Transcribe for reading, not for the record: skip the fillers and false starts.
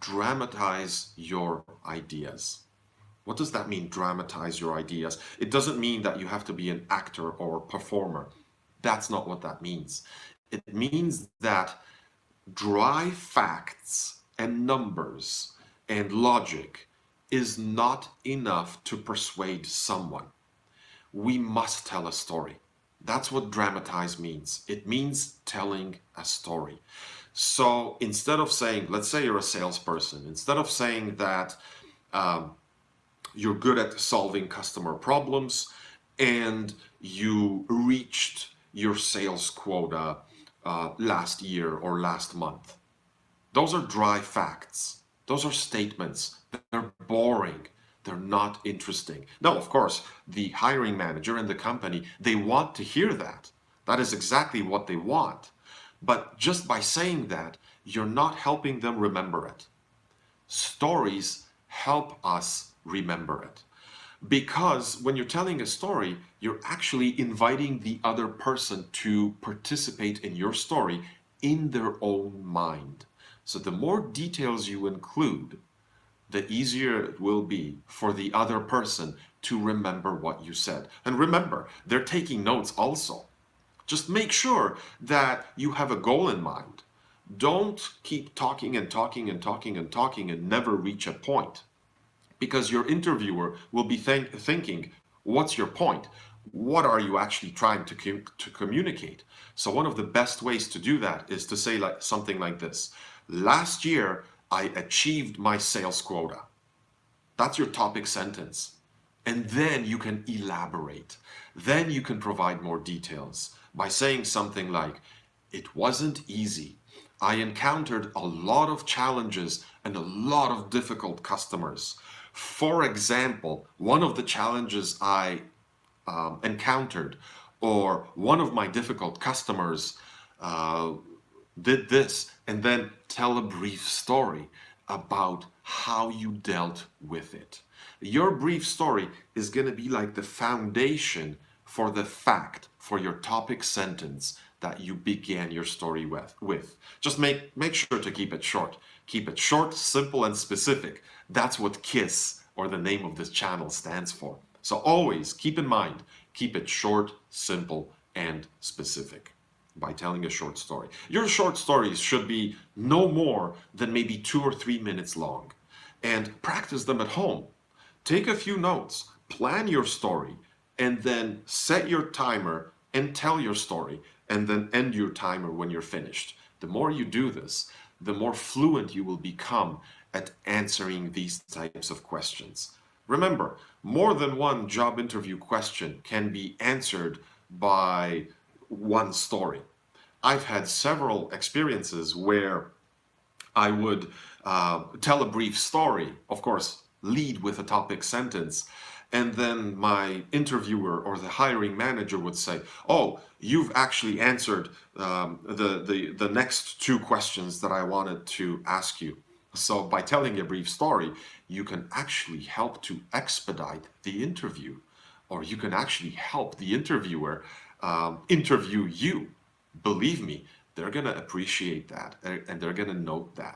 dramatize your ideas. What does that mean, dramatize your ideas? It doesn't mean that you have to be an actor or performer. That's not what that means. It means that dry facts and numbers and logic is not enough to persuade someone. We must tell a story. That's what dramatize means. It means telling a story. So instead of saying, let's say you're a salesperson, instead of saying that um, you're good at solving customer problems and you reached your sales quota last year or last month. Those are dry facts. Those are statements. They're boring. They're not interesting. Now, of course, the hiring manager and the company, they want to hear that. That is exactly what they want. But just by saying that, you're not helping them remember it. Stories help us remember it. Because when you're telling a story, you're actually inviting the other person to participate in your story in their own mind. So the more details you include, the easier it will be for the other person to remember what you said. And remember, they're taking notes also. Just make sure that you have a goal in mind. Don't keep talking and talking and talking and talking and never reach a point, because your interviewer will be thinking, what's your point? What are you actually trying to communicate? So one of the best ways to do that is to say like something like this. Last year, I achieved my sales quota. That's your topic sentence. And then you can elaborate. Then you can provide more details by saying something like, it wasn't easy. I encountered a lot of challenges and a lot of difficult customers. For example, one of the challenges I encountered, or one of my difficult customers uh, did this, and then tell a brief story about how you dealt with it. Your brief story is going to be like the foundation for the fact, for your topic sentence that you began your story with. Just make sure to keep it short. Keep it short, simple, and specific. That's what KISS, or the name of this channel, stands for. So always keep in mind, keep it short, simple, and specific by telling a short story. Your short stories should be no more than maybe 2 or 3 minutes long. And practice them at home. Take a few notes, plan your story, and then set your timer and tell your story, and then end your timer when you're finished. The more you do this, the more fluent you will become at answering these types of questions. Remember, more than one job interview question can be answered by one story. I've had several experiences where I would tell a brief story, of course, lead with a topic sentence, and then my interviewer or the hiring manager would say, "Oh, you've actually answered the next two questions that I wanted to ask you." So by telling a brief story, you can actually help to expedite the interview, or you can actually help the interviewer interview you. Believe me, they're going to appreciate that and they're going to note that.